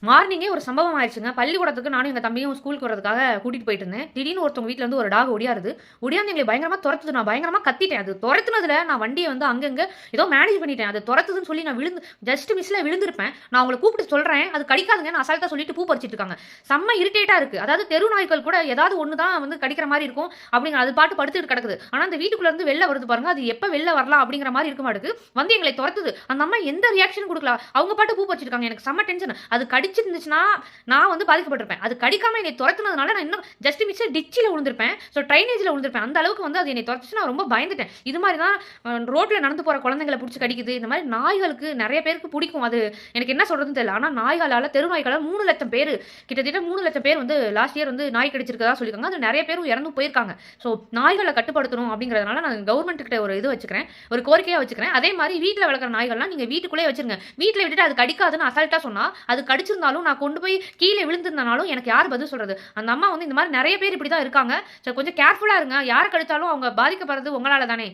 மார்னிங்கே ஒரு சம்பவம் ஆயிடுச்சுங்க. பள்ளிக்கூடத்துக்கு நானும் எங்க தம்பியும் ஸ்கூலுக்கு வரதுக்காக கூட்டிட்டு போயிட்டு இருந்தேன். திடீர்னு ஒருத்தவங்க வீட்ல இருந்து ஒரு டாக் ஒடியாருது. ஒடியாந்து எங்களை பயங்கரமா தொரத்துது. நான் பயங்கரமா கத்திட்டேன். அது தொரத்துனதுல நான் வண்டிய வந்து அங்கங்க ஏதோ மேனேஜ் பண்ணிட்டேன். அது தொரத்துதுன்னு சொல்லி நான் ஜஸ்ட் மிஸ்ல விழுந்திருப்பேன். நான் உங்கள கூப்பிட்டு சொல்றேன். அது கடிக்காதுங்கன்னு அசால்ட்டா சொல்லிட்டு பூ பறிச்சிட்டு இருக்காங்க. செம்ம இரிட்டேட்டா இருக்கு. அதாவது தெரு நாய்கள் கூட ஏதாவது ஒண்ணு தான் வந்து கடிக்கிற மாரி இருக்கும். அப்படிங்கிற அது பாட்டு படுத்துட்டு கிடக்குது. ஆனா அந்த வீட்டுக்குள்ள இருந்து வெளில வருது பாருங்க. அது எப்ப வெளில வரலாம் அப்படிங்கிற மாரி இருக்க மாட்டுக்கு. வந்து எங்களை தொரத்துது. அந்த அம்மா எந்த ரியாக்ஷன் குடுக்கல. அவங்க பாட்டு பூ பறிச்சிருக்காங்க. எனக்கு செம்ம டென்ஷன். அது கடிச்சிருந்துச்சுன்னா நான் வந்து பாதிக்கப்பட்டிருப்பேன். அது கடிக்காம என்னை துரத்துனதுனால நான் இன்னும் ஜஸ்ட் மிஸ் டிச்சில விழுந்திருப்பேன். ஸோ ட்ரைனேஜ்ல விழுந்திருப்பேன். அந்த அளவுக்கு வந்து அது என்னை துரத்துச்சு. நான் ரொம்ப பயந்துட்டேன். இது மாதிரி தான் ரோட்ல நடந்து போற குழந்தைங்கள புடிச்சு கடிக்குது. இந்த மாதிரி நாய்களுக்கு நெறைய பேருக்கு பிடிக்கும். அது எனக்கு என்ன சொல்றதுன்னு தெரியல. ஆனா நாய்களால தெரு நாய்களால 3,00,000 பேரு கிட்டத்தட்ட 3,00,000 பேர் வந்து லாஸ்ட் இயர் வந்து நாய் கடிச்சிருக்கதா சொல்லியிருக்காங்க. அது நெறைய பேரும் இறந்து போயிருக்காங்க. ஸோ நாய்கள கட்டுப்படுத்தணும் அப்படிங்கிறதுனால நான் கவர்மெண்ட் கிட்ட ஒரு இது வச்சுக்கிறேன். ஒரு கோரிக்கையா வச்சுக்கிறேன். அதே மாதிரி வீட்ல வளர்க்குற நாய்கள்லாம் நீங்க வீட்டுக்குள்ளேயே வச்சிருங்க. வீட்ல விட்டுட்டு அது கடிக்காதுன்னு அசால்ட்டா சொன்னா, அது கடிச்சிருந்தாலும் நான் கொண்டு போய் கீழ விழுந்திருந்தனாலும் எனக்கு யார் பதில் சொல்றது? அந்த அம்மா வந்து இந்த மாதிரி நெறைய பேர் இப்படி தான் இருக்காங்க. கொஞ்சம் கேர்ஃபுல்லா இருங்க. யார கடிச்சாலும் அவங்க பாதிக்கப்படுறது உங்களால தானே!